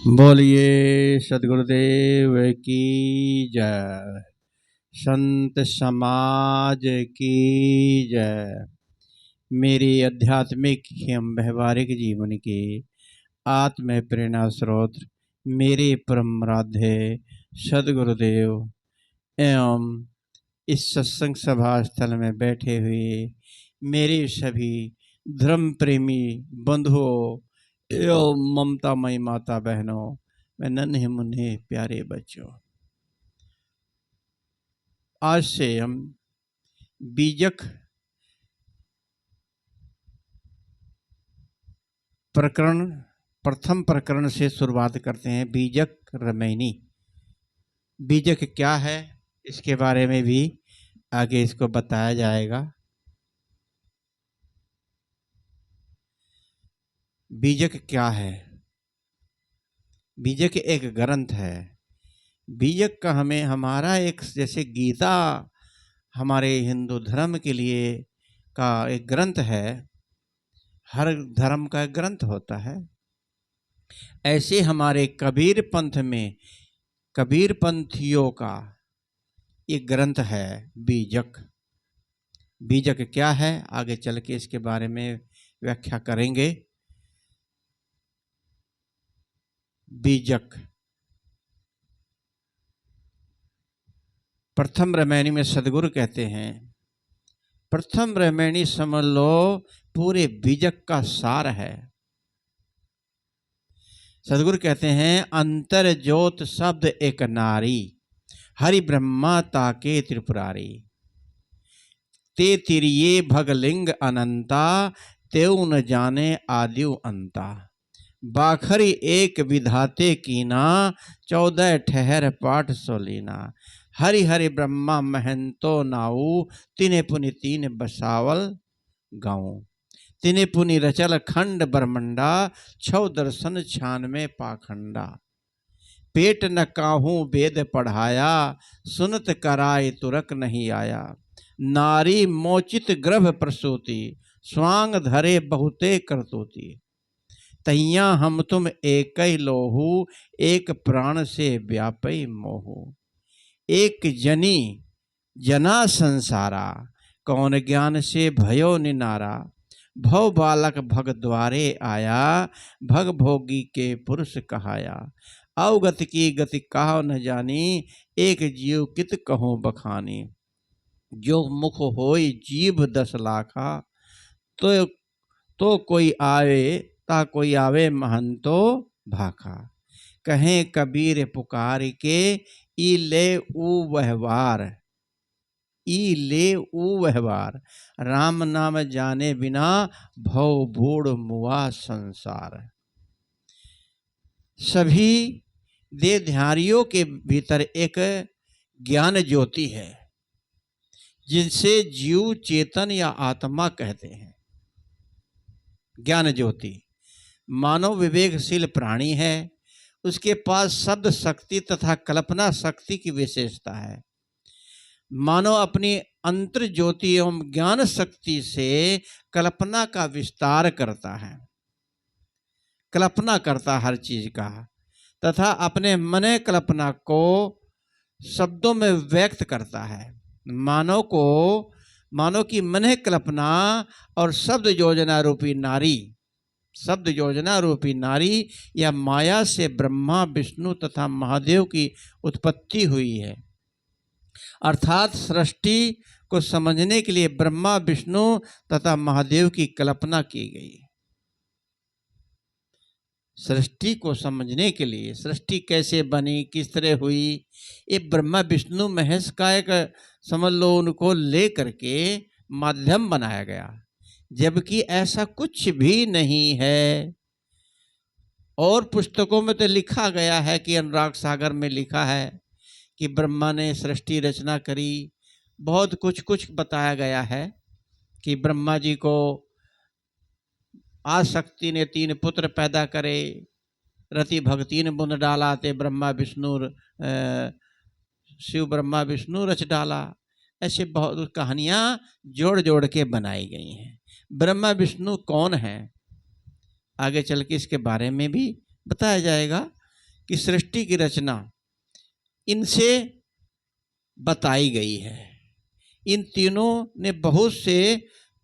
बोलिए सदगुरुदेव की जय। संत समाज की जय। मेरी आध्यात्मिक एवं व्यवहारिक जीवन के आत्म प्रेरणा स्रोत मेरे परम आराध्य सदगुरुदेव एवं इस सत्संग सभा स्थल में बैठे हुए मेरे सभी धर्म प्रेमी बंधुओं एवं ममतामयी माता बहनों व नन्हे मुन्ने प्यारे बच्चों, आज से हम बीजक प्रकरण प्रथम प्रकरण से शुरुआत करते हैं। बीजक रमैनी। बीजक क्या है इसके बारे में भी आगे इसको बताया जाएगा। बीजक क्या है? बीजक एक ग्रंथ है। बीजक का हमें हमारा एक जैसे गीता हमारे हिंदू धर्म के लिए का एक ग्रंथ है, हर धर्म का एक ग्रंथ होता है, ऐसे हमारे कबीर पंथ में कबीर पंथियों का एक ग्रंथ है बीजक। बीजक क्या है आगे चल के इसके बारे में व्याख्या करेंगे। बीजक प्रथम रमैनी में सदगुरु कहते हैं, प्रथम रमैनी समझ लो पूरे बीजक का सार है। सदगुरु कहते हैं अंतर ज्योत शब्द एक नारी, हरि ब्रह्मा ताके त्रिपुरारी, ते तिरिये भगलिंग अनंता, तेउ न जाने आदिव अंता, बाखरी एक विधाते कीना, 14 ठहर पाठ सोलीना, हरि हरि ब्रह्मा महंतो नाऊ, तिने पुनि तीन बसावल गाऊं, तिने पुनि रचल खंड ब्रह्मंडा, 6 दर्शन 96 पाखंडा, पेट न काहू वेद पढ़ाया, सुनत कराय तुरक नहीं आया, नारी मोचित गर्भ प्रसूति, स्वांग धरे बहुते करतूती, तैया हम तुम एक ही लोहू, एक प्राण से व्यापई मोहू, एक जनी जना संसारा, कौन ज्ञान से भयो निनारा, भव बालक भग द्वारे आया, भग भोगी के पुरुष कहाया, अवगत की गति कहो न जानी, एक जीव कित कहो बखानी, जो मुख होई जीव 10 लाखा, तो कोई आवे ता कोई आवे महंतो भाखा, कहें कबीर पुकार के, ई ले ऊ व्यवहार, ई ले ऊ व्यवहार, राम नाम जाने बिना, भव बूढ़ मुआ संसार। सभी देहधारियों के भीतर एक ज्ञान ज्योति है जिनसे जीव चेतन या आत्मा कहते हैं। ज्ञान ज्योति मानव विवेकशील प्राणी है, उसके पास शब्द शक्ति तथा कल्पना शक्ति की विशेषता है। मानव अपनी अंतर ज्योति एवं ज्ञान शक्ति से कल्पना का विस्तार करता है, कल्पना करता हर चीज का, तथा अपने मन कल्पना को शब्दों में व्यक्त करता है। मानव की मन कल्पना और शब्द योजना रूपी नारी, शब्द योजना रूपी नारी या माया से ब्रह्मा विष्णु तथा महादेव की उत्पत्ति हुई है। अर्थात सृष्टि को समझने के लिए ब्रह्मा विष्णु तथा महादेव की कल्पना की गई। सृष्टि को समझने के लिए सृष्टि कैसे बनी, किस तरह हुई, ये ब्रह्मा विष्णु महेश का एक समझ लो उनको ले करके माध्यम बनाया गया, जबकि ऐसा कुछ भी नहीं है। और पुस्तकों में तो लिखा गया है कि अनुराग सागर में लिखा है कि ब्रह्मा ने सृष्टि रचना करी, बहुत कुछ बताया गया है कि ब्रह्मा जी को आशक्ति ने 3 पुत्र पैदा करे, रति भक्ति ने बुंद डाला, ते ब्रह्मा विष्णु शिव ब्रह्मा विष्णु रच डाला। ऐसे बहुत कहानियां जोड़ जोड़ के बनाई गई हैं। ब्रह्मा विष्णु कौन है आगे चल के इसके बारे में भी बताया जाएगा। कि सृष्टि की रचना इनसे बताई गई है। इन तीनों ने बहुत से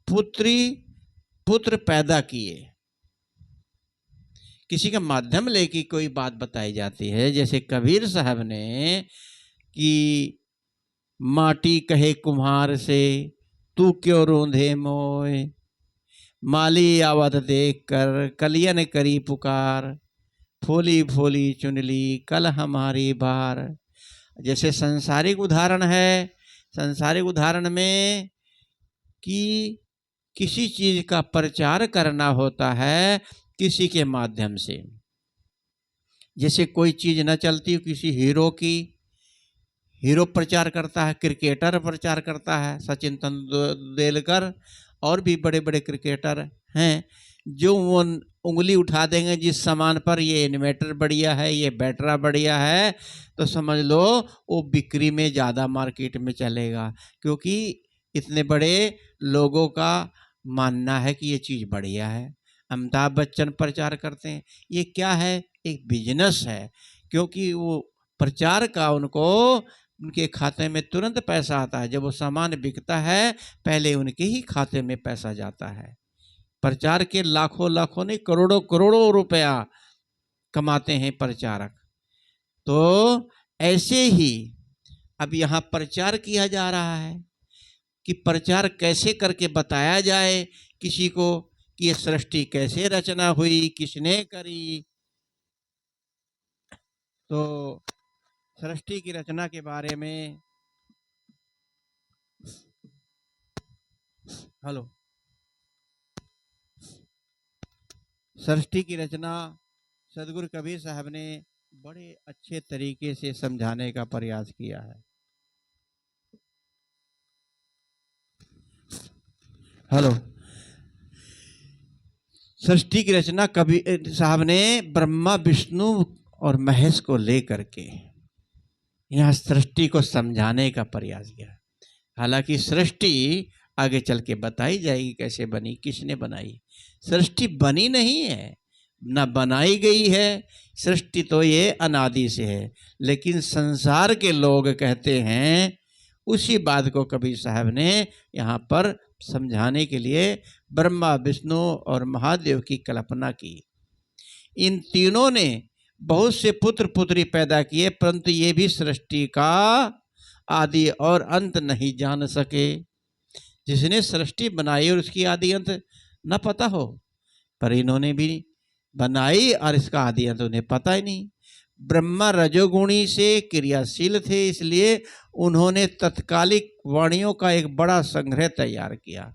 पुत्र पैदा किए। किसी का माध्यम लेके कोई बात बताई जाती है, जैसे कबीर साहब ने कि माटी कहे कुम्हार से तू क्यों रोंधे मोय, माली आवत देख कर कलियन करी पुकार, फोली फोली चुनली कल हमारी बार। जैसे सांसारिक उदाहरण है, सांसारिक उदाहरण में कि किसी चीज का प्रचार करना होता है किसी के माध्यम से। जैसे कोई चीज न चलती, किसी हीरो की, हीरो प्रचार करता है, क्रिकेटर प्रचार करता है, सचिन तेंदुलकर और भी बड़े बड़े क्रिकेटर हैं, जो वो उंगली उठा देंगे जिस सामान पर ये इन्वर्टर बढ़िया है, ये बैटरा बढ़िया है, तो समझ लो वो बिक्री में ज़्यादा मार्केट में चलेगा, क्योंकि इतने बड़े लोगों का मानना है कि ये चीज़ बढ़िया है। अमिताभ बच्चन प्रचार करते हैं, ये क्या है, एक बिजनेस है, क्योंकि वो प्रचार का उनके खाते में तुरंत पैसा आता है। जब वो सामान बिकता है पहले उनके ही खाते में पैसा जाता है। प्रचार के लाखों लाखों नहीं, करोड़ों करोड़ों रुपया कमाते हैं प्रचारक। तो ऐसे ही अब यहाँ प्रचार किया जा रहा है कि प्रचार कैसे करके बताया जाए किसी को कि ये सृष्टि कैसे रचना हुई, किसने करी। तो सृष्टि की रचना के बारे में, हेलो, सृष्टि की रचना सदगुरु कबीर साहब ने बड़े अच्छे तरीके से समझाने का प्रयास किया है। हेलो, सृष्टि की रचना कबीर साहब ने ब्रह्मा विष्णु और महेश को लेकर के यहाँ सृष्टि को समझाने का प्रयास किया। हालांकि सृष्टि आगे चल के बताई जाएगी कैसे बनी, किसने बनाई। सृष्टि बनी नहीं है, न बनाई गई है, सृष्टि तो ये अनादि से है। लेकिन संसार के लोग कहते हैं, उसी बात को कबीर साहब ने यहाँ पर समझाने के लिए ब्रह्मा विष्णु और महादेव की कल्पना की। इन तीनों ने बहुत से पुत्र पुत्री पैदा किए, परंतु ये भी सृष्टि का आदि और अंत नहीं जान सके। जिसने सृष्टि बनाई और उसकी आदि अंत न पता हो, पर इन्होंने भी बनाई और इसका आदि अंत उन्हें पता ही नहीं। ब्रह्मा रजोगुणी से क्रियाशील थे, इसलिए उन्होंने तत्कालिक वाणियों का एक बड़ा संग्रह तैयार किया,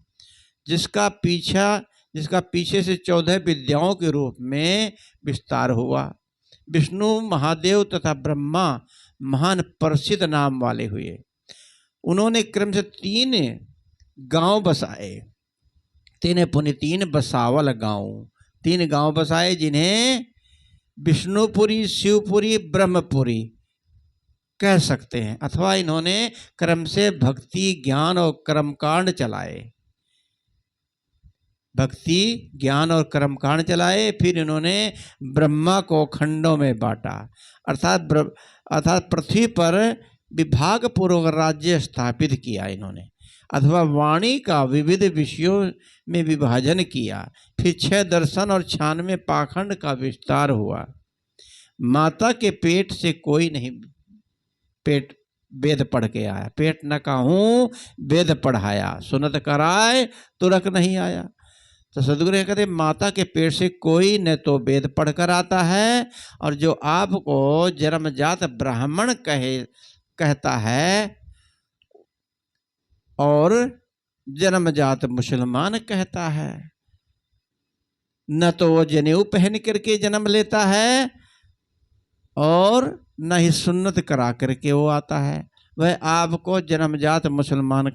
जिसका पीछे से 14 विद्याओं के रूप में विस्तार हुआ। विष्णु, महादेव तथा ब्रह्मा महान प्रसिद्ध नाम वाले हुए। उन्होंने क्रम से 3 गांव बसाए, 3 पुण्य 3 बसावल गांव, 3 गांव बसाए, जिन्हें विष्णुपुरी, शिवपुरी, ब्रह्मपुरी कह सकते हैं। अथवा इन्होंने क्रम से भक्ति, ज्ञान और कर्मकांड चलाए, भक्ति, ज्ञान और कर्मकांड चलाए। फिर इन्होंने ब्रह्मा को खंडों में बांटा, अर्थात पृथ्वी पर विभाग पूर्वक राज्य स्थापित किया इन्होंने, अथवा वाणी का विविध विषयों में विभाजन किया। फिर 6 दर्शन और 96 पाखंड का विस्तार हुआ। माता के पेट से कोई नहीं वेद पढ़ के आया, पेट न कहूँ वेद पढ़ाया, सुनत कराए तुरक नहीं आया। तो सदगुरु कहते माता के पेट से कोई न तो वेद पढ़कर आता है, और जो आपको जन्मजात ब्राह्मण कहता है और जन्मजात मुसलमान कहता है, न तो वो जनेऊ पहन करके जन्म लेता है और न ही सुन्नत करा करके वो आता है, वह आपको जन्मजात मुसलमान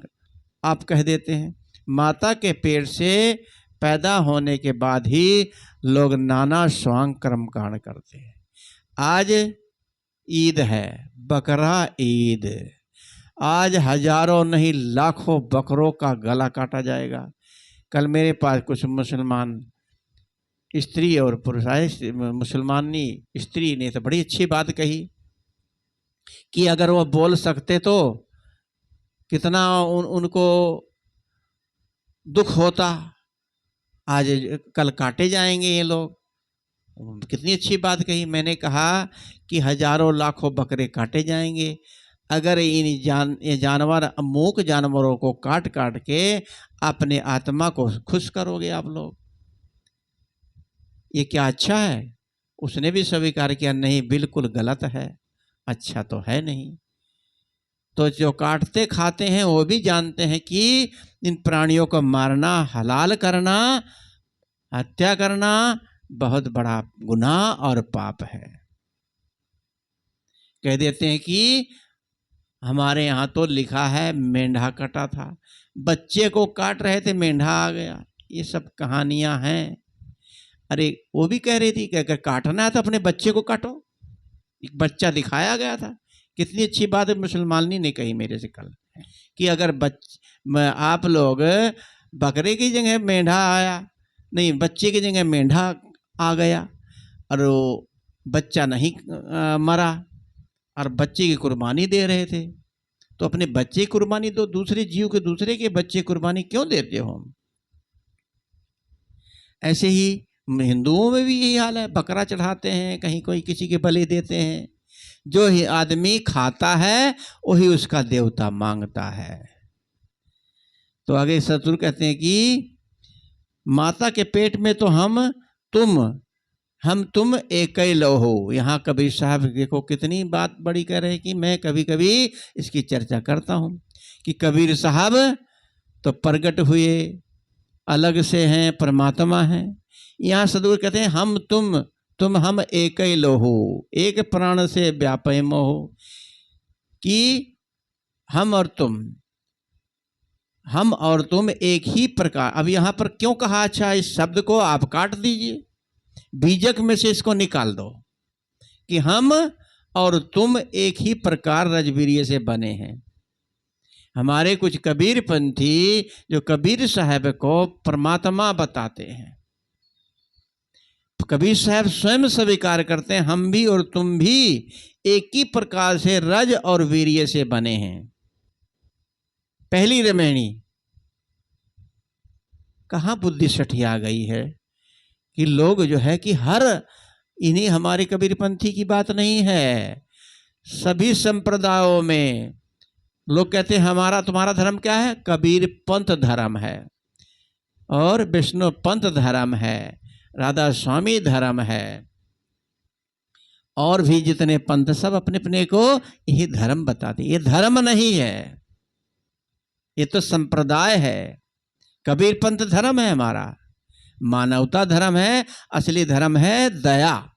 आप कह देते हैं। माता के पेट से पैदा होने के बाद ही लोग नाना स्वांग कर्मकांड करते हैं। आज ईद है, बकरा ईद, आज हजारों नहीं लाखों बकरों का गला काटा जाएगा। कल मेरे पास कुछ मुसलमान स्त्री और पुरुष आए, मुसलमानी स्त्री ने तो बड़ी अच्छी बात कही कि अगर वो बोल सकते तो कितना उनको दुख होता, आज कल काटे जाएंगे ये लोग। कितनी अच्छी बात कही। मैंने कहा कि हजारों लाखों बकरे काटे जाएंगे, अगर ये जानवर मूक जानवरों को काट काट के अपने आत्मा को खुश करोगे आप लोग, ये क्या अच्छा है? उसने भी स्वीकार किया, नहीं बिल्कुल गलत है, अच्छा तो है नहीं। तो जो काटते खाते हैं वो भी जानते हैं कि इन प्राणियों को मारना, हलाल करना, हत्या करना बहुत बड़ा गुनाह और पाप है। कह देते हैं कि हमारे यहाँ तो लिखा है मेंढा कटा था, बच्चे को काट रहे थे मेंढा आ गया। ये सब कहानियां हैं। अरे वो भी कह रही थी कि अगर काटना है तो अपने बच्चे को काटो, एक बच्चा दिखाया गया था। कितनी अच्छी बात है मुसलमानी ने कही मेरे से कल कि अगर आप लोग बकरे की जगह मेंढा आया, नहीं बच्चे की जगह मेंढा आ गया और वो बच्चा नहीं मरा और बच्चे की कुर्बानी दे रहे थे, तो अपने बच्चे की कुर्बानी दो, दूसरे जीव के दूसरे के बच्चे कुर्बानी क्यों देते हो? ऐसे ही हिंदुओं में भी यही हाल है, बकरा चढ़ाते हैं, कहीं कोई किसी के बलि देते हैं। जो ही आदमी खाता है वही उसका देवता मांगता है। तो आगे सतगुरु कहते हैं कि माता के पेट में तो हम तुम एक ही लो हो। यहाँ कबीर साहब देखो कितनी बात बड़ी कह रहे हैं कि मैं कभी कभी इसकी चर्चा करता हूँ कि कबीर साहब तो प्रगट हुए, अलग से हैं, परमात्मा हैं। यहाँ सतगुरु कहते हैं हम तुम हम एक ही लोहो, एक प्राण से व्यापय मोह, कि हम और तुम एक ही प्रकार। अब यहाँ पर क्यों कहा? अच्छा इस शब्द को आप काट दीजिए, बीजक में से इसको निकाल दो कि हम और तुम एक ही प्रकार रजवीर्य से बने हैं। हमारे कुछ कबीर पंथी जो कबीर साहब को परमात्मा बताते हैं, कबीर साहब स्वयं स्वीकार करते हैं हम भी और तुम भी एक ही प्रकार से रज और वीर्य से बने हैं। पहली रमैणी कहाँ बुद्धि सठिया गई है कि लोग जो है कि हर इन्हीं हमारे कबीरपंथी की बात नहीं है, सभी संप्रदायों में लोग कहते हैं हमारा तुम्हारा धर्म क्या है? कबीर पंथ धर्म है और विष्णु पंथ धर्म है, राधा स्वामी धर्म है, और भी जितने पंथ सब अपने अपने को यही धर्म बताते। ये धर्म नहीं है, ये तो संप्रदाय है। कबीर पंथ धर्म है हमारा, मानवता धर्म है, असली धर्म है दया।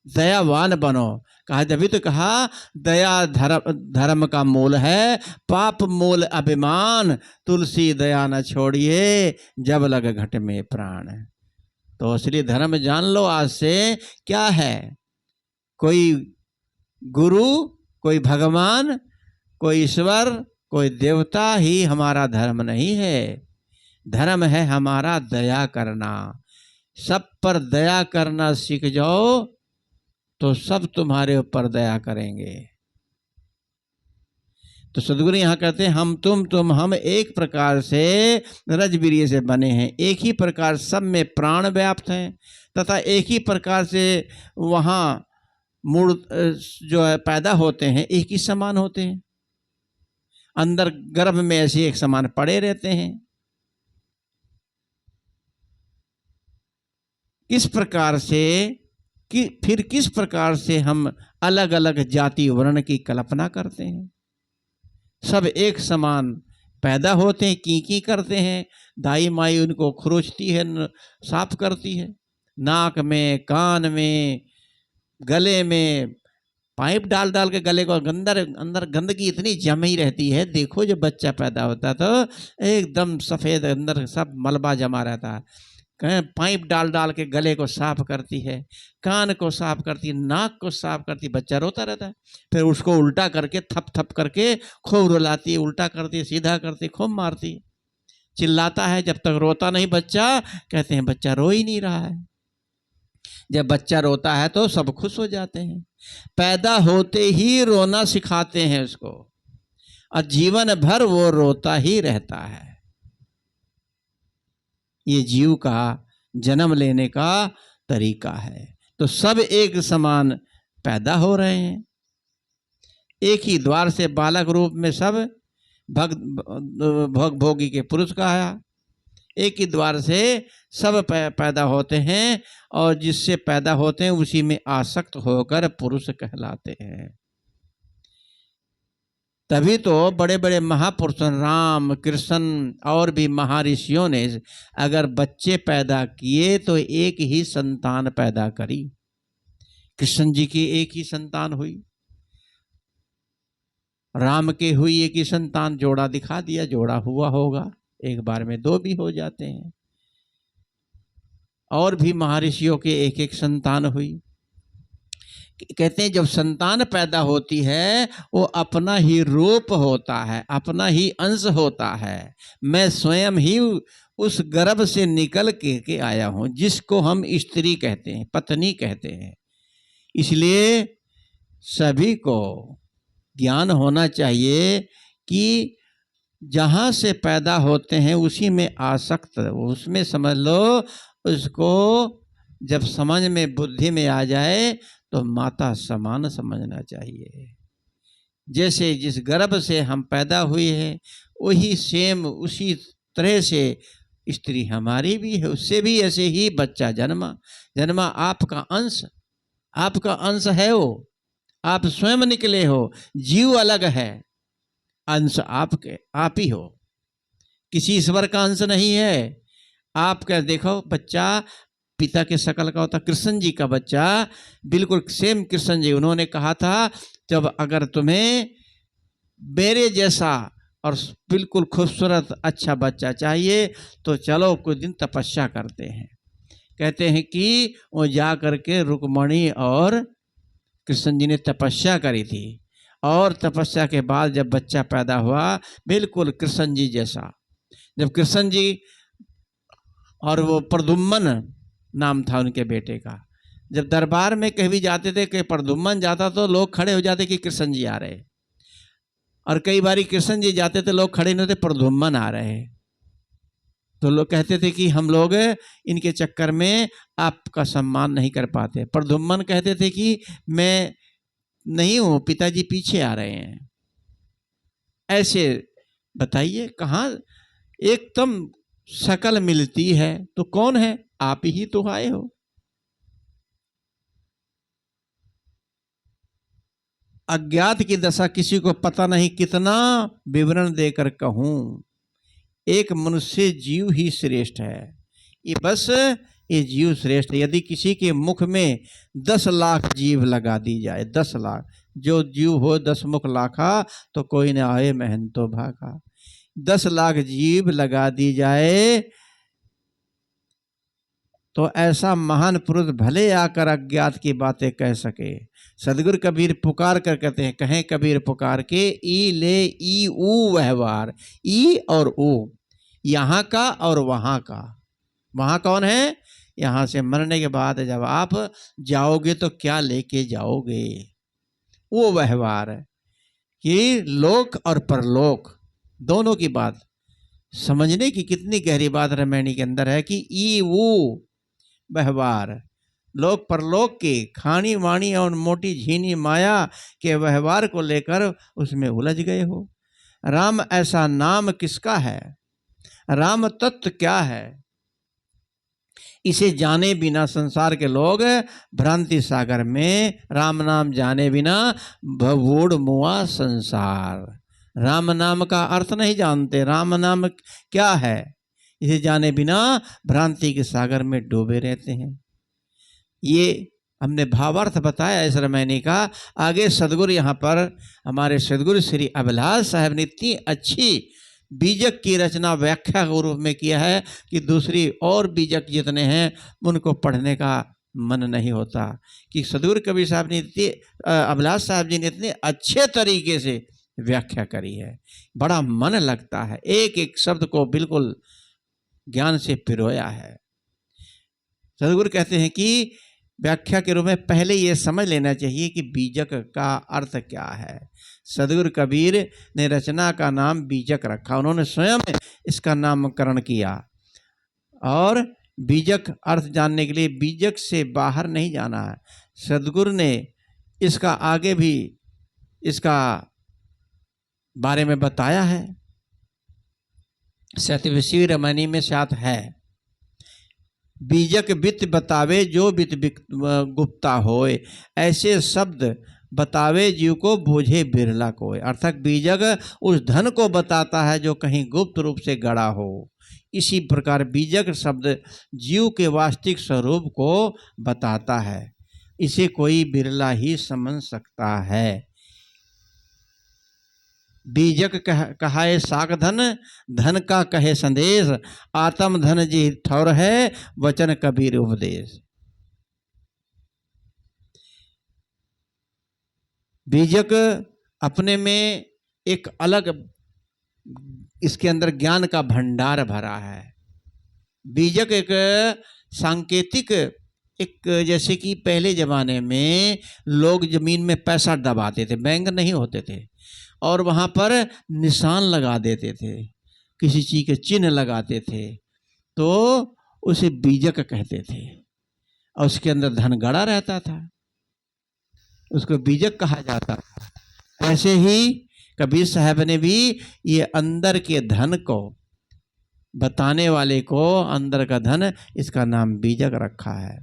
दयावान बनो, कहा जब भी तो कहा दया धर्म का मूल है, पाप मूल अभिमान, तुलसी दया न छोड़िए जब लग घट में प्राण। तो असली धर्म जान लो आज से क्या है। कोई गुरु, कोई भगवान, कोई ईश्वर, कोई देवता ही हमारा धर्म नहीं है। धर्म है हमारा दया करना। सब पर दया करना सीख जाओ तो सब तुम्हारे ऊपर दया करेंगे। तो सद्गुरु यहाँ कहते हैं हम तुम हम एक प्रकार से रजवीर्य से बने हैं, एक ही प्रकार सब में प्राण व्याप्त हैं, तथा एक ही प्रकार से वहाँ मूल जो है पैदा होते हैं एक ही समान होते हैं, अंदर गर्भ में ऐसे एक समान पड़े रहते हैं। किस प्रकार से कि फिर किस प्रकार से हम अलग अलग जाति वर्ण की कल्पना करते हैं? सब एक समान पैदा होते हैं, की करते हैं, दाई माई उनको खरोचती है, साफ करती है, नाक में, कान में, गले में पाइप डाल डाल के गले को अंदर गंदगी इतनी जमी रहती है। देखो जब बच्चा पैदा होता है तो एकदम सफ़ेद, अंदर सब मलबा जमा रहता है। पाइप डाल डाल के गले को साफ करती है, कान को साफ करती है, नाक को साफ करती है, बच्चा रोता रहता है, फिर उसको उल्टा करके थप थप करके खूब रुलाती है, उल्टा करती है, सीधा करती है, खूब मारती है, चिल्लाता है। जब तक रोता नहीं बच्चा, कहते हैं बच्चा रो ही नहीं रहा है, जब बच्चा रोता है तो सब खुश हो जाते हैं, पैदा होते ही रोना सिखाते हैं उसको, और जीवन भर वो रोता ही रहता है। ये जीव का जन्म लेने का तरीका है। तो सब एक समान पैदा हो रहे हैं, एक ही द्वार से बालक रूप में सब भोग भोगी के पुरुष का आया, एक ही द्वार से सब पैदा होते हैं, और जिससे पैदा होते हैं उसी में आसक्त होकर पुरुष कहलाते हैं। तभी तो बड़े बड़े महापुरुष राम कृष्ण और भी महर्षियों ने अगर बच्चे पैदा किए तो एक ही संतान पैदा करी। कृष्ण जी की एक ही संतान हुई, राम के हुई एक ही संतान, जोड़ा दिखा दिया, जोड़ा हुआ होगा, एक बार में दो भी हो जाते हैं। और भी महर्षियों के एक एक संतान हुई। कहते हैं जब संतान पैदा होती है वो अपना ही रूप होता है, अपना ही अंश होता है। मैं स्वयं ही उस गर्भ से निकल के आया हूं, जिसको हम स्त्री कहते हैं, पत्नी कहते हैं। इसलिए सभी को ज्ञान होना चाहिए कि जहाँ से पैदा होते हैं उसी में आसक्त, उसमें समझ लो, उसको जब समझ में बुद्धि में आ जाए तो माता समान समझना चाहिए। जैसे जिस गर्भ से हम पैदा हुए हैं वही सेम उसी तरह से स्त्री हमारी भी है, उससे भी ऐसे ही बच्चा जन्मा आपका अंश है, वो आप स्वयं निकले हो। जीव अलग है, अंश आप ही हो, किसी ईश्वर का अंश नहीं है। आप क्या देखो, बच्चा पिता के शकल का होता। कृष्ण जी का बच्चा बिल्कुल सेम कृष्ण जी, उन्होंने कहा था जब अगर तुम्हें मेरे जैसा और बिल्कुल खूबसूरत अच्छा बच्चा चाहिए तो चलो कुछ दिन तपस्या करते हैं। कहते हैं कि वो जा करके रुक्मणी और कृष्ण जी ने तपस्या करी थी, और तपस्या के बाद जब बच्चा पैदा हुआ बिल्कुल कृष्ण जी जैसा। जब कृष्ण जी और वो प्रद्युम्न नाम था उनके बेटे का, जब दरबार में कहीं भी जाते थे कि प्रद्युम्न जाता तो लोग खड़े हो जाते कि कृष्ण जी आ रहे, और कई बारी कृष्ण जी जाते थे लोग खड़े नहीं होते, प्रद्युम्न आ रहे। तो लोग कहते थे कि हम लोग इनके चक्कर में आपका सम्मान नहीं कर पाते। प्रद्युम्न कहते थे कि मैं नहीं हूं, पिताजी पीछे आ रहे हैं। ऐसे बताइए कहाँ एकदम शकल मिलती है तो कौन है, आप ही तो आए हो। अज्ञात की दशा किसी को पता नहीं, कितना विवरण देकर कहूं। एक मनुष्य जीव ही श्रेष्ठ है, ये बस ये जीव श्रेष्ठ है। यदि किसी के मुख में 10 लाख जीव लगा दी जाए, 10 लाख, जो जीव हो 10 मुख लाखा तो कोई न आए महंतो भागा। 10 लाख जीव लगा दी जाए तो ऐसा महान पुरुष भले आकर अज्ञात की बातें कह सके। सदगुरु कबीर पुकार कर कहते हैं, कहें कबीर पुकार के ई ले ई ऊ व्यवहार, ई और ऊ, यहाँ का और वहाँ का। वहाँ कौन है, यहाँ से मरने के बाद जब आप जाओगे तो क्या लेके जाओगे, वो व्यवहार है कि लोक और परलोक दोनों की बात समझने की कितनी गहरी बात रामायणी के अंदर है कि ई वो व्यवहार, लोक परलोक के खानी वाणी और मोटी झीनी माया के व्यवहार को लेकर उसमें उलझ गए हो। राम ऐसा नाम किसका है, राम तत्व क्या है, इसे जाने बिना संसार के लोग भ्रांति सागर में, राम नाम जाने बिना भवूढ़ मुआ संसार। राम नाम का अर्थ नहीं जानते, राम नाम क्या है इसे जाने बिना भ्रांति के सागर में डूबे रहते हैं। ये हमने भावार्थ बताया इस रामायणी का। आगे सदगुरु यहाँ पर हमारे सदगुरु श्री अभिलाष साहब ने इतनी अच्छी बीजक की रचना व्याख्या के रूप में किया है कि दूसरी और बीजक जितने हैं उनको पढ़ने का मन नहीं होता, कि सदगुरु कबीर साहब ने इतनी अभिलाष साहब जी ने इतने अच्छे तरीके से व्याख्या करी है, बड़ा मन लगता है, एक एक शब्द को बिल्कुल ज्ञान से पिरोया है। सदगुरु कहते हैं कि व्याख्या के रूप में पहले ये समझ लेना चाहिए कि बीजक का अर्थ क्या है। सदगुरु कबीर ने रचना का नाम बीजक रखा, उन्होंने स्वयं इसका नामकरण किया। और बीजक अर्थ जानने के लिए बीजक से बाहर नहीं जाना है। सदगुरु ने इसका आगे भी इसका बारे में बताया है। सतविषी रमणी में साथ है, बीजक बित बतावे जो बित गुप्ता होए, ऐसे शब्द बतावे जीव को बोझे बिरला कोय। अर्थात बीजक उस धन को बताता है जो कहीं गुप्त रूप से गड़ा हो। इसी प्रकार बीजक शब्द जीव के वास्तविक स्वरूप को बताता है, इसे कोई बिरला ही समझ सकता है। बीजक कहाए साग धन, धन का कहे संदेश, आत्म धन जी ठौर है, वचन कबीर उपदेश। बीजक अपने में एक अलग इसके अंदर ज्ञान का भंडार भरा है। बीजक एक सांकेतिक, एक जैसे कि पहले जमाने में लोग जमीन में पैसा दबाते थे, बैंक नहीं होते थे, और वहाँ पर निशान लगा देते थे, किसी चीज़ के चिन्ह लगाते थे, तो उसे बीजक कहते थे। और उसके अंदर धन गड़ा रहता था, उसको बीजक कहा जाता था। ऐसे ही कबीर साहब ने भी ये अंदर के धन को बताने वाले को, अंदर का धन, इसका नाम बीजक रखा है।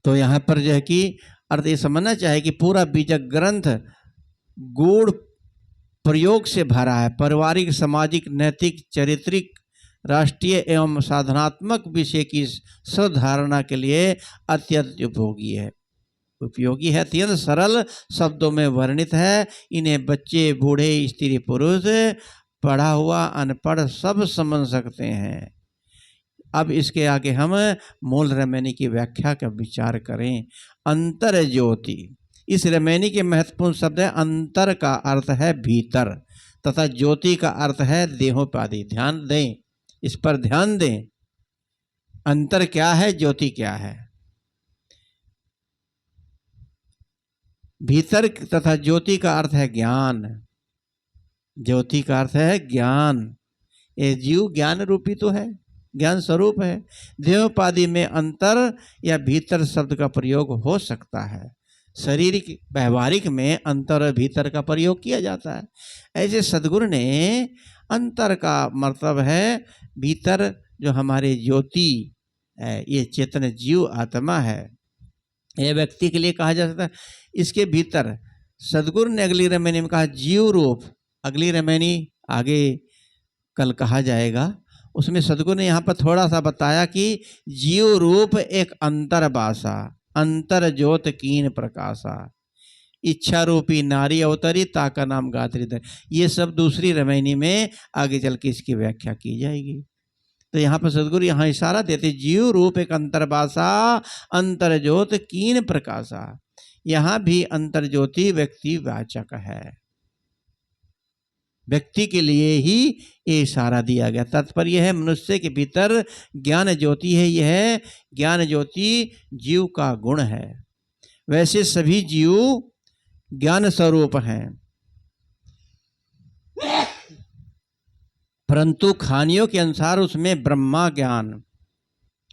तो यहाँ पर जो है कि अर्थ ये समझना चाहे कि पूरा बीजक ग्रंथ गूढ़ प्रयोग से भरा है। पारिवारिक, सामाजिक, नैतिक, चारित्रिक, राष्ट्रीय एवं साधनात्मक विषय की सधारणा के लिए अत्यंत उपयोगी है। अत्यंत सरल शब्दों में वर्णित है। इन्हें बच्चे, बूढ़े, स्त्री, पुरुष, पढ़ा हुआ, अनपढ़ सब समझ सकते हैं। अब इसके आगे हम मूल रमैनी की व्याख्या का विचार करें। अंतर ज्योति, इस रमैनी के महत्वपूर्ण शब्द है। अंतर का अर्थ है भीतर, तथा ज्योति का अर्थ है देहोपाधि। ध्यान दें, इस पर ध्यान दें। अंतर क्या है, ज्योति क्या है। भीतर तथा ज्योति का अर्थ है ज्ञान। ज्योति का अर्थ है ज्ञान। ये जीव ज्ञान रूपी तो है, ज्ञान स्वरूप है। देहोपाधि में अंतर या भीतर शब्द का प्रयोग हो सकता है। शारीरिक व्यवहारिक में अंतर और भीतर का प्रयोग किया जाता है। ऐसे सदगुरु ने अंतर का मतलब है भीतर, जो हमारे ज्योति है, ये चेतन जीव आत्मा है, यह व्यक्ति के लिए कहा जा सकता है। इसके भीतर सदगुरु ने अगली रमैनी में कहा जीव रूप। अगली रमैनी आगे कल कहा जाएगा, उसमें सदगुरु ने यहाँ पर थोड़ा सा बताया कि जीव रूप एक अंतरबासा, अंतर ज्योत कीन प्रकाशा, इच्छा रूपी नारी अवतरी, ताका नाम गात्री धर। ये सब दूसरी रमैनी में आगे चल के इसकी व्याख्या की जाएगी। तो यहाँ पर सदगुरु यहाँ इशारा देते, जीव रूप एक अंतरबासा, अंतर ज्योत कीन प्रकाशा। यहाँ भी अंतर ज्योति व्यक्ति वाचक है, व्यक्ति के लिए ही ये इशारा दिया गया। तात्पर्य है मनुष्य के भीतर ज्ञान ज्योति है। यह ज्ञान ज्योति जीव का गुण है। वैसे सभी जीव ज्ञान स्वरूप हैं, परंतु खानियों के अनुसार उसमें ब्रह्मा ज्ञान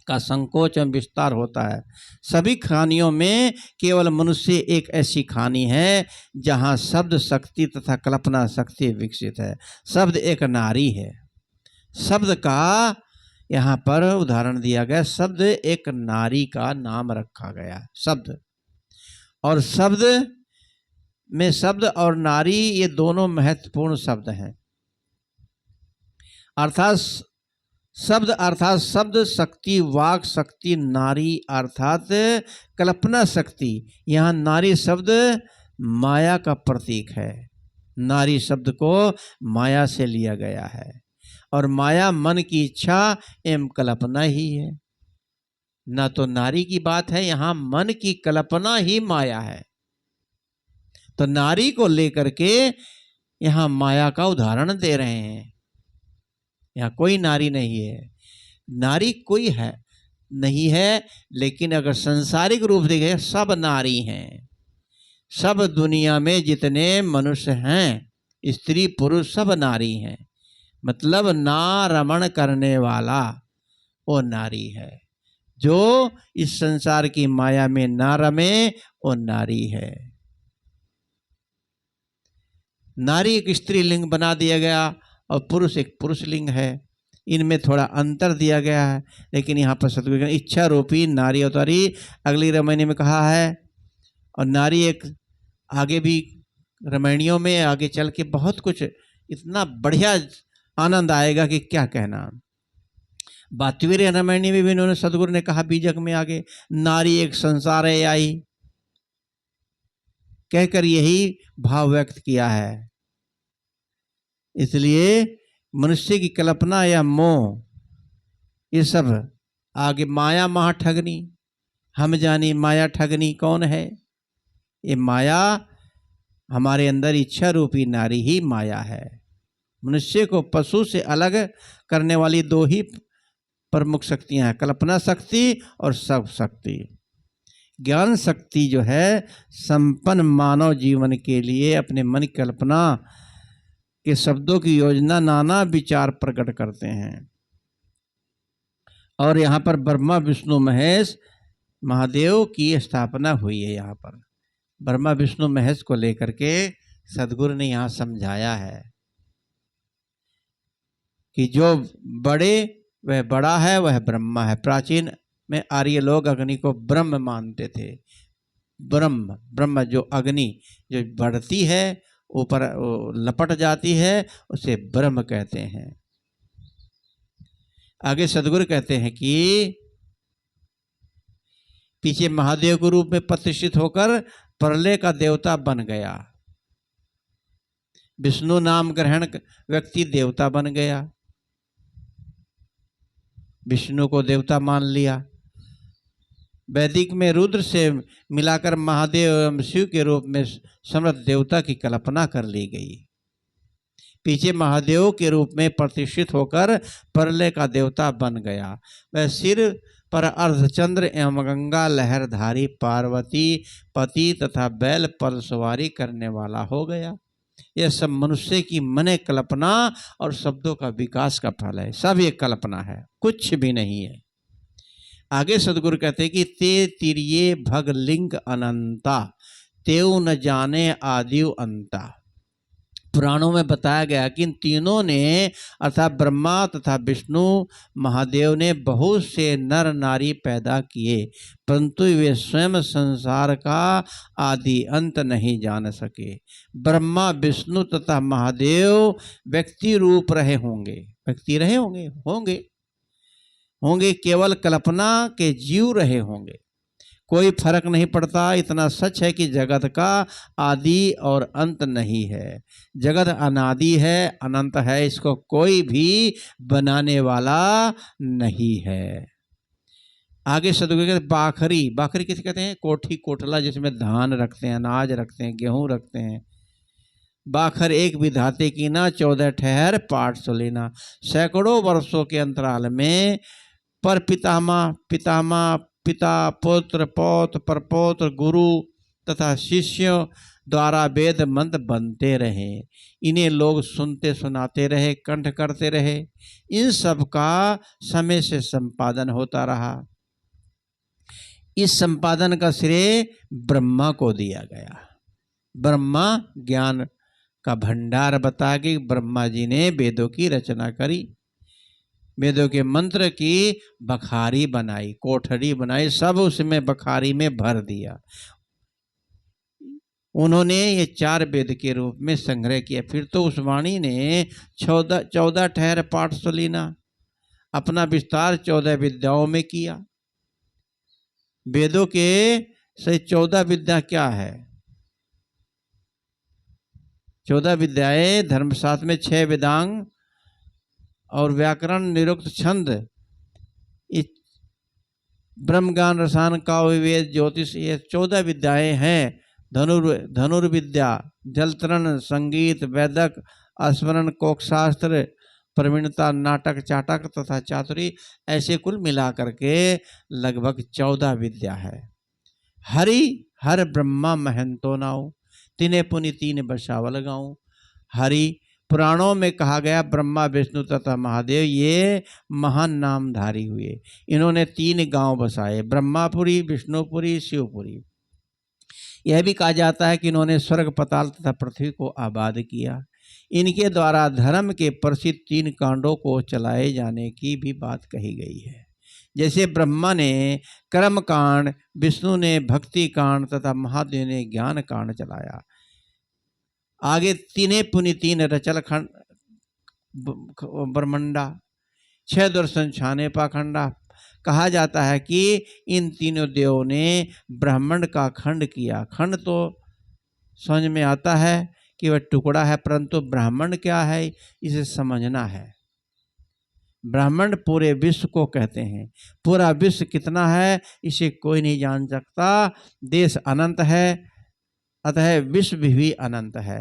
का संकोच एवं विस्तार होता है। सभी खानियों में केवल मनुष्य एक ऐसी खानी है जहाँ शब्द शक्ति तथा कल्पना शक्ति विकसित है। शब्द एक नारी है। शब्द का यहाँ पर उदाहरण दिया गया। शब्द एक नारी का नाम रखा गया। शब्द और शब्द में, शब्द और नारी ये दोनों महत्वपूर्ण शब्द हैं। अर्थात शब्द अर्थात शब्द शक्ति, वाक शक्ति, नारी अर्थात कल्पना शक्ति। यहाँ नारी शब्द माया का प्रतीक है। नारी शब्द को माया से लिया गया है, और माया मन की इच्छा एवं कल्पना ही है। ना तो नारी की बात है, यहाँ मन की कल्पना ही माया है। तो नारी को लेकर के यहाँ माया का उदाहरण दे रहे हैं। यहाँ कोई नारी नहीं है। नारी कोई है नहीं है, लेकिन अगर संसारिक रूप देखें सब नारी हैं। सब दुनिया में जितने मनुष्य हैं, स्त्री पुरुष सब नारी हैं। मतलब नारमण करने वाला वो नारी है। जो इस संसार की माया में ना रमे वो नारी है। नारी एक स्त्रीलिंग बना दिया गया और पुरुष एक पुरुष लिंग है। इनमें थोड़ा अंतर दिया गया है, लेकिन यहाँ पर सतगुरु इच्छा रूपी नारी अवतारी अगली रामायणी में कहा है। और नारी एक आगे भी रामायणियों में आगे चल के बहुत कुछ इतना बढ़िया आनंद आएगा कि क्या कहना। 22वें रामायणी में भी इन्होंने सतगुरु ने कहा बीजक में आगे, नारी एक संसार है आई, कहकर यही भाव व्यक्त किया है। इसलिए मनुष्य की कल्पना या मोह ये सब आगे माया महा ठगनी, हम जानी माया ठगनी कौन है। ये माया हमारे अंदर इच्छा रूपी नारी ही माया है। मनुष्य को पशु से अलग करने वाली दो ही प्रमुख शक्तियां हैं, कल्पना शक्ति और सब शक्ति। ज्ञान शक्ति जो है संपन्न मानव जीवन के लिए अपने मन की कल्पना के शब्दों की योजना नाना विचार प्रकट करते हैं। और यहाँ पर ब्रह्मा विष्णु महेश महादेव की स्थापना हुई है। यहाँ पर ब्रह्मा विष्णु महेश को लेकर के सदगुरु ने यहाँ समझाया है कि जो बड़े वह बड़ा है, वह ब्रह्मा है। प्राचीन में आर्य लोग अग्नि को ब्रह्म मानते थे। ब्रह्म जो अग्नि जो बढ़ती है ऊपर लपट जाती है उसे ब्रह्म कहते हैं। आगे सदगुरु कहते हैं कि पीछे महादेव के रूप में प्रतिष्ठित होकर प्रलय का देवता बन गया। विष्णु नाम ग्रहण व्यक्ति देवता बन गया, विष्णु को देवता मान लिया। वैदिक में रुद्र से मिलाकर महादेव एवं शिव के रूप में समर्थ देवता की कल्पना कर ली गई। पीछे महादेव के रूप में प्रतिष्ठित होकर प्रलय का देवता बन गया। वह सिर पर अर्धचंद्र एवं गंगा लहरधारी पार्वती पति तथा बैल पर सवारी करने वाला हो गया। यह सब मनुष्य की मन कल्पना और शब्दों का विकास का फल है। सब ये कल्पना है, कुछ भी नहीं है। आगे सदगुरु कहते हैं कि ते तिरिये भग लिंग अनंता, तेऊ न जाने आदिव अंता। पुराणों में बताया गया कि इन तीनों ने अर्थात ब्रह्मा तथा विष्णु महादेव ने बहुत से नर नारी पैदा किए, परंतु वे स्वयं संसार का आदि अंत नहीं जान सके। ब्रह्मा विष्णु तथा महादेव व्यक्ति रूप रहे होंगे, व्यक्ति रहे होंगे होंगे होंगे केवल कल्पना के जीव रहे होंगे, कोई फर्क नहीं पड़ता। इतना सच है कि जगत का आदि और अंत नहीं है। जगत अनादि है, अनंत है, इसको कोई भी बनाने वाला नहीं है। आगे सदगुरु कहते बाखरी, बाखरी किसे कहते हैं? कोठी कोठला जिसमें धान रखते हैं, अनाज रखते हैं, गेहूं रखते हैं। बाखर एक विधाते की ना 14 ठहर पाठ सुलेना। सैकड़ों वर्षों के अंतराल में पर पितामह पिता पुत्र पौत्र परपौत्र गुरु तथा शिष्यों द्वारा वेद मंत्र बनते रहे। इन्हें लोग सुनते सुनाते रहे, कंठ करते रहे। इन सब का समय से संपादन होता रहा। इस संपादन का श्रेय ब्रह्मा को दिया गया। ब्रह्मा ज्ञान का भंडार बता के ब्रह्मा जी ने वेदों की रचना करी, वेदों के मंत्र की बखारी बनाई, कोठरी बनाई, सब उसमें बखारी में भर दिया। उन्होंने ये 4 वेद के रूप में संग्रह किया। फिर तो उस वाणी ने 14 ठहर पाठ सुलीना, अपना विस्तार 14 विद्याओं में किया। वेदों के से 14 विद्या क्या है? 14 विद्याएं धर्मशास्त्र में 6 वेदांग और व्याकरण निरुक्त छंद, ब्रह्मज्ञान रसायन काव्य वेद ज्योतिष, ये 14 विद्याएं हैं। धनुर्विद्या, जलतरण, संगीत, वैदक, स्मरण, कोकशास्त्र, प्रवीणता, नाटक, चाटक तथा चातुरी, ऐसे कुल मिला करके लगभग 14 विद्या है। हरि हर ब्रह्मा महंतो नाउ, तिने पुनि तीन बसावल गाऊं। हरि पुराणों में कहा गया ब्रह्मा विष्णु तथा महादेव ये महान नामधारी हुए। इन्होंने 3 गांव बसाए, ब्रह्मापुरी, विष्णुपुरी, शिवपुरी। यह भी कहा जाता है कि इन्होंने स्वर्ग, पाताल तथा पृथ्वी को आबाद किया। इनके द्वारा धर्म के प्रसिद्ध 3 कांडों को चलाए जाने की भी बात कही गई है। जैसे ब्रह्मा ने कर्म कांड, विष्णु ने भक्ति कांड तथा महादेव ने ज्ञान कांड चलाया। आगे तीने पुनि तीन रचल खंड ब्रह्मंडा, 6 दर्शन छाने पाखंडा। कहा जाता है कि इन तीनों देवों ने ब्रह्मांड का खंड किया। खंड तो समझ में आता है कि वह टुकड़ा है, परंतु ब्रह्मांड क्या है इसे समझना है। ब्रह्मांड पूरे विश्व को कहते हैं। पूरा विश्व कितना है इसे कोई नहीं जान सकता। देश अनंत है, अतः विश्व भी अनंत है।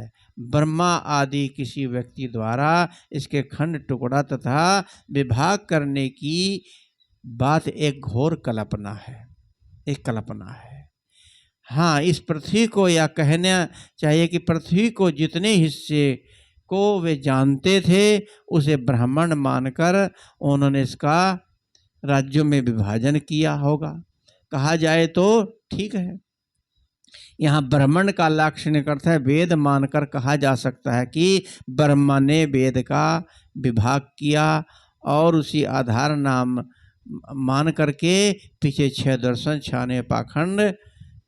ब्रह्मा आदि किसी व्यक्ति द्वारा इसके खंड, टुकड़ा तथा विभाग करने की बात एक घोर कल्पना है, एक कल्पना है। हाँ, इस पृथ्वी को यह कहना चाहिए कि पृथ्वी को जितने हिस्से को वे जानते थे उसे ब्रह्मांड मानकर उन्होंने इसका राज्यों में विभाजन किया होगा। कहा जाए तो ठीक है। यहाँ ब्रह्मांड का लाक्षणिक अर्थ है वेद मानकर कहा जा सकता है कि ब्रह्मा ने वेद का विभाग किया और उसी आधार नाम मान करके पीछे 6 दर्शन, छाने पाखंड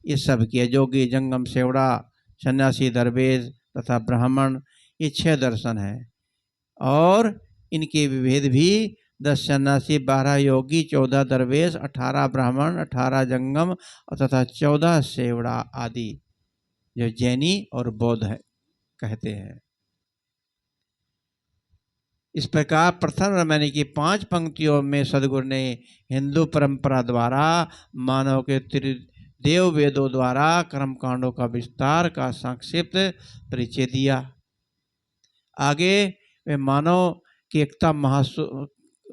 ये सब किया। जोगी, जंगम, सेवड़ा, सन्यासी, दरवेश तथा ब्राह्मण, ये 6 दर्शन हैं। और इनके विभेद भी 10 सन्यासी, 12 योगी, 14 दरवेश, 18 ब्राह्मण, 18 जंगम तथा 14 सेवड़ा आदि जो जैनी और बौद्ध है कहते हैं। इस प्रकार प्रथम रामायण की 5 पंक्तियों में सदगुरु ने हिंदू परंपरा द्वारा मानव के देव वेदों द्वारा कर्मकांडों का विस्तार का संक्षिप्त परिचय दिया। आगे वे मानव की एकता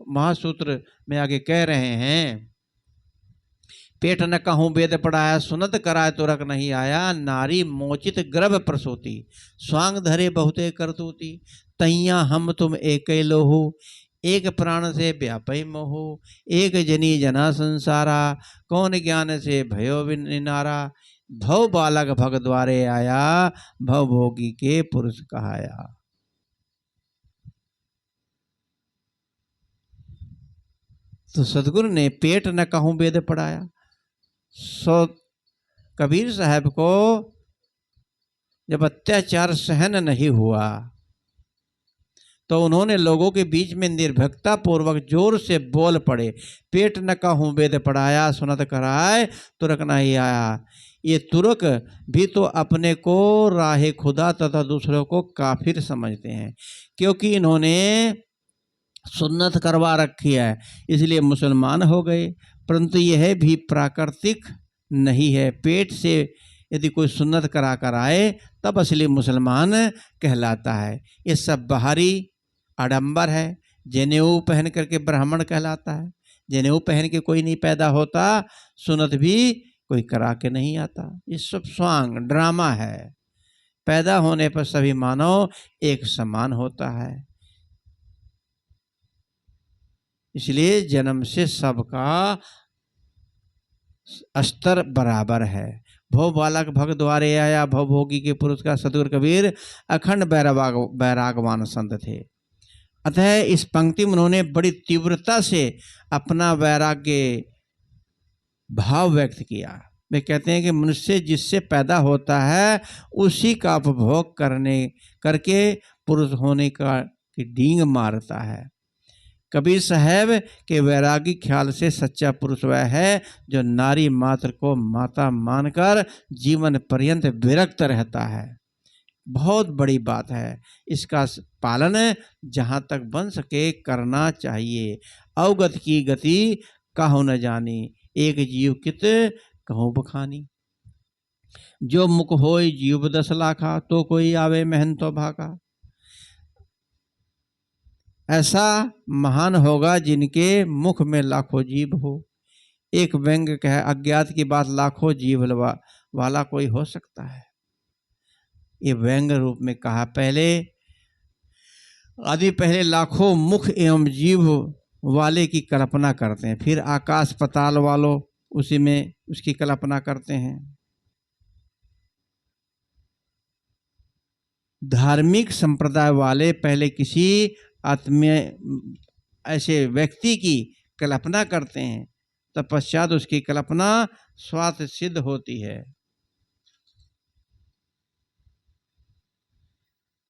महासूत्र में आगे कह रहे हैं, पेट न कहूँ वेद पढ़ाया, सुनत कराए तुरक नहीं आया, नारी मोचित गर्भ प्रसूति, स्वांग धरे बहुते करतूती, तैया हम तुम एक लोहू, एक प्राण से व्यापई मोहू, एक जनी जना संसारा, कौन ज्ञान से भयो निनारा, भव बालक भग द्वारे आया, भव भोगी के पुरुष कहाया। तो सदगुरु ने पेट न कहूँ वेद पढ़ाया। सो कबीर साहब को जब अत्याचार सहन नहीं हुआ तो उन्होंने लोगों के बीच में निर्भीकता पूर्वक जोर से बोल पड़े, पेट न कहूँ वेद पढ़ाया, सुनत कराए तुरक नहीं आया। ये तुरक भी तो अपने को राहे खुदा तथा दूसरों को काफिर समझते हैं, क्योंकि इन्होंने सुन्नत करवा रखी है इसलिए मुसलमान हो गए। परंतु यह भी प्राकृतिक नहीं है। पेट से यदि कोई सुन्नत करा कर आए तब असली मुसलमान कहलाता है। ये सब बाहरी आडंबर है। जनेऊ पहन करके ब्राह्मण कहलाता है। जनेऊ पहन के कोई नहीं पैदा होता, सुन्नत भी कोई करा के नहीं आता। ये सब स्वांग ड्रामा है। पैदा होने पर सभी मानव एक समान होता है, इसलिए जन्म से सबका स्तर बराबर है। भव बालक भग द्वारे आया, भव भोगी के पुरुष का सदगुरु कबीर अखंड बैरागवान संत थे। अतः इस पंक्ति में उन्होंने बड़ी तीव्रता से अपना वैराग्य भाव व्यक्त किया। वे कहते हैं कि मनुष्य जिससे पैदा होता है उसी का उपभोग करके पुरुष होने का की डींग मारता है। कबीर साहब के वैरागी ख्याल से सच्चा पुरुष वह है जो नारी मात्र को माता मानकर जीवन पर्यंत विरक्त रहता है। बहुत बड़ी बात है। इसका पालन जहाँ तक बन सके करना चाहिए। अवगत की गति कहूँ न जानी, एक जीव कित कहूँ बखानी। जो मुख होय जीव 10 लाखा, तो कोई आवे महंतो भागा। ऐसा महान होगा जिनके मुख में लाखों जीव हो। एक व्यंग कह अज्ञात की बात, लाखों जीव वाला कोई हो सकता है। ये व्यंग रूप में कहा। पहले लाखों मुख एवं जीव वाले की कल्पना करते हैं, फिर आकाश पताल वालों उसी में उसकी कल्पना करते हैं। धार्मिक संप्रदाय वाले पहले किसी आत्मीय ऐसे व्यक्ति की कल्पना करते हैं, तत्पश्चात उसकी कल्पना स्वार्थ सिद्ध होती है।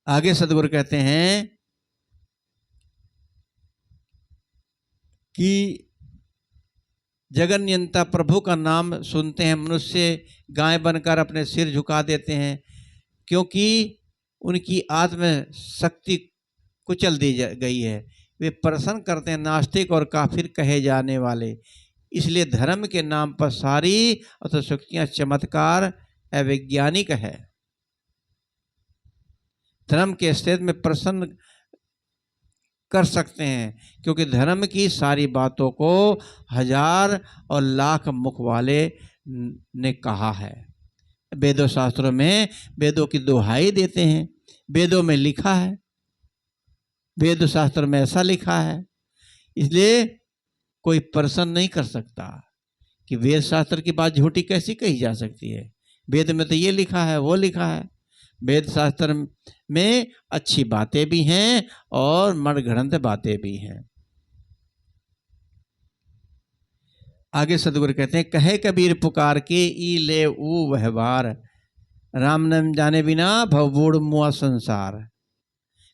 आगे सदगुरु कहते हैं कि जगन्यंता प्रभु का नाम सुनते हैं, मनुष्य गाय बनकर अपने सिर झुका देते हैं, क्योंकि उनकी आत्म शक्ति कुचल दी गई है। वे प्रसन्न करते हैं नास्तिक और काफिर कहे जाने वाले। इसलिए धर्म के नाम पर सारी अतिशयोक्तियां चमत्कार अवैज्ञानिक है। धर्म के स्थिति में प्रसन्न कर सकते हैं, क्योंकि धर्म की सारी बातों को हजार और लाख मुख वाले ने कहा है। वेदों शास्त्रों में वेदों की दुहाई देते हैं, वेदों में लिखा है, वेद शास्त्र में ऐसा लिखा है। इसलिए कोई प्रश्न नहीं कर सकता कि वेद शास्त्र की बात झूठी कैसी कही जा सकती है। वेद में तो ये लिखा है, वो लिखा है। वेद शास्त्र में अच्छी बातें भी हैं और मनगढ़ंत बातें भी हैं। आगे सदगुरु कहते हैं, कहे कबीर पुकार के ई ले ऊ व्यवहार, राम नाम जाने बिना भवबूढ़ मुआ संसार।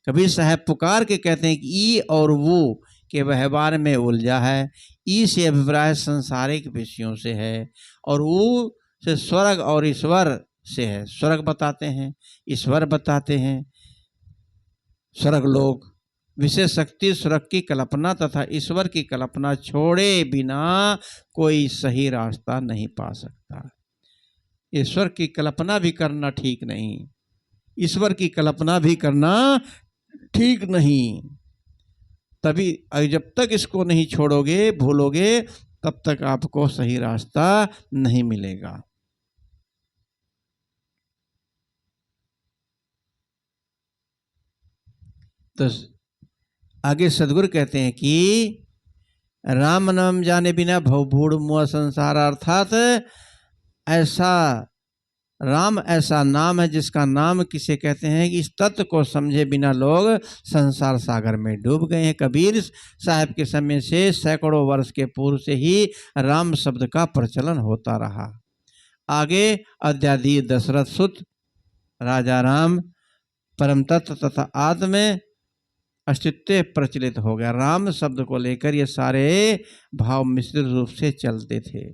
कबीर साहब पुकार के कहते हैं कि ई और वो के व्यवहार में उलझा है। ई से अभिप्राय संसारिक विषयों से है, और वो से स्वर्ग और ईश्वर से है। स्वर्ग बताते हैं, ईश्वर बताते हैं। स्वर्ग लोक विशेष शक्ति स्वर्ग की कल्पना तथा ईश्वर की कल्पना छोड़े बिना कोई सही रास्ता नहीं पा सकता। ईश्वर की कल्पना भी करना ठीक नहीं, ईश्वर की कल्पना भी करना ठीक नहीं। तभी जब तक इसको नहीं छोड़ोगे, भूलोगे, तब तक आपको सही रास्ता नहीं मिलेगा। तो आगे सदगुरु कहते हैं कि राम नाम जाने बिना भवबूढ़ मुआ संसार, अर्थात ऐसा राम ऐसा नाम है जिसका नाम किसे कहते हैं कि इस तत्व को समझे बिना लोग संसार सागर में डूब गए हैं। कबीर साहब के समय से सैकड़ों वर्ष के पूर्व से ही राम शब्द का प्रचलन होता रहा। आगे अध्यादेश दशरथ सुत राजा राम परम तत्व तथा आत्म अस्तित्व प्रचलित हो गया। राम शब्द को लेकर ये सारे भाव मिश्रित रूप से चलते थे।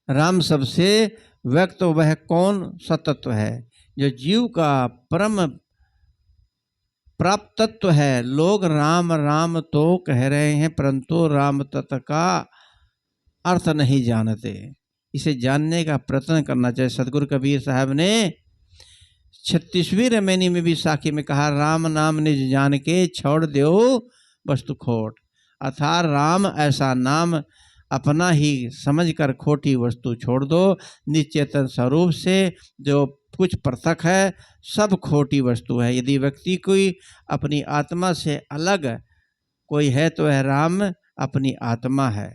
राम शब्द से व्यक्त वह कौन सा तत्व है जो जीव का परम प्राप्त तत्व है। लोग राम राम तो कह रहे हैं, परंतु राम तत्व का अर्थ नहीं जानते। इसे जानने का प्रयत्न करना चाहिए। सदगुरु कबीर साहब ने 36वीं रमैनी में भी साखी में कहा, राम नाम निज जान के छोड़ दो वस्तु खोट। अर्थात राम ऐसा नाम अपना ही समझकर खोटी वस्तु छोड़ दो। निश्चेतन स्वरूप से जो कुछ पृथक है सब खोटी वस्तु है। यदि व्यक्ति कोई अपनी आत्मा से अलग कोई है तो वह राम अपनी आत्मा है।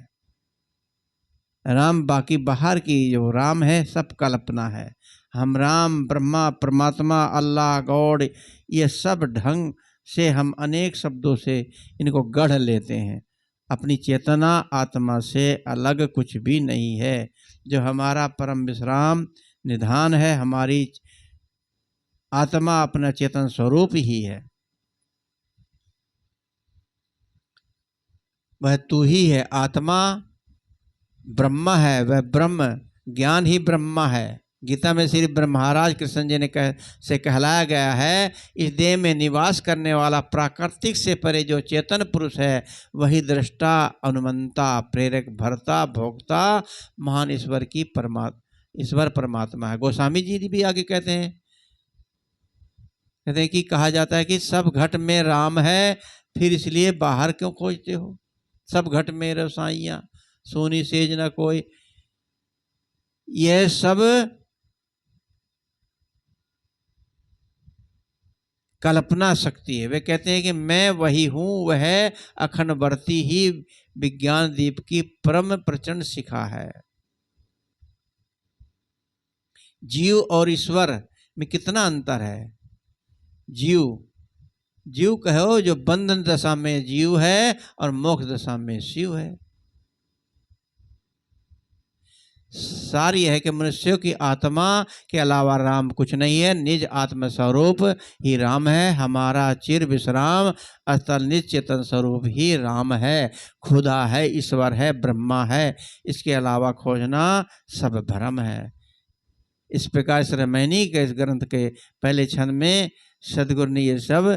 राम बाकी बाहर की जो राम है सब कल्पना है। हम राम ब्रह्मा परमात्मा अल्लाह गॉड ये सब ढंग से हम अनेक शब्दों से इनको गढ़ लेते हैं। अपनी चेतना आत्मा से अलग कुछ भी नहीं है। जो हमारा परम विश्राम निधान है, हमारी आत्मा अपना चेतन स्वरूप ही है। वह तू ही है। आत्मा ब्रह्मा है, वह ब्रह्म ज्ञान ही ब्रह्मा है। गीता में श्री ब्रह्मराज कृष्ण जी ने से कहलाया गया है, इस देह में निवास करने वाला प्राकृतिक से परे जो चेतन पुरुष है वही दृष्टा अनुमंता प्रेरक भरता भोक्ता महान ईश्वर परमात्मा है। गोस्वामी जी भी आगे कहते हैं, कहते हैं कि कहा जाता है कि सब घट में राम है, फिर इसलिए बाहर क्यों खोजते हो। सब घट में रसाइयाँ, सोनी सेज न कोई, यह सब कल्पना शक्ति है। वे कहते हैं कि मैं वही हूँ, वह अखंडवर्ती ही विज्ञान दीप की परम प्रचंड शिखा है। जीव और ईश्वर में कितना अंतर है। जीव कहो जो बंधन दशा में जीव है और मोक्ष दशा में शिव है। सार यह है कि मनुष्यों की आत्मा के अलावा राम कुछ नहीं है। निज आत्म स्वरूप ही राम है। हमारा चिर विश्राम अतल निज चेतन स्वरूप ही राम है। खुदा है, ईश्वर है, ब्रह्मा है, इसके अलावा खोजना सब भ्रम है। इस प्रकार से रामायणी के इस ग्रंथ के पहले छंद में सदगुरु ने ये सब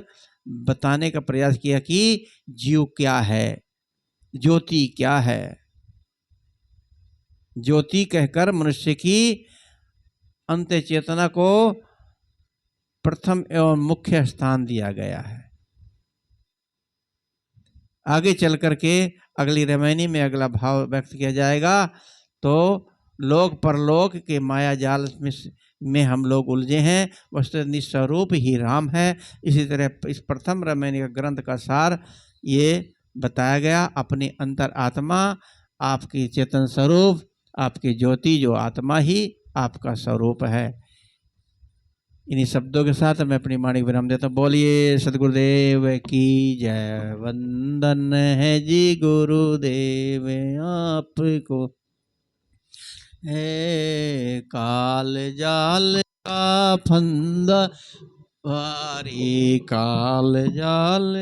बताने का प्रयास किया कि जीव क्या है, ज्योति क्या है। ज्योति कहकर मनुष्य की अंत चेतना को प्रथम एवं मुख्य स्थान दिया गया है। आगे चल करके अगली रामायणी में अगला भाव व्यक्त किया जाएगा। तो लोक परलोक के माया जाल में हम लोग उलझे हैं, वस्तु निस्वरूप ही राम है। इसी तरह इस प्रथम रामायणी का ग्रंथ का सार ये बताया गया। अपनी अंतर आत्मा, आपकी चेतन स्वरूप, आपकी ज्योति जो आत्मा ही आपका स्वरूप है। इन्हीं शब्दों के साथ मैं अपनी वाणी विराम देता हूँ। बोलिए सदगुरुदेव की जय। वंदन है जी गुरुदेव आपको। है काल जाल का फंदा भारी, काल जाल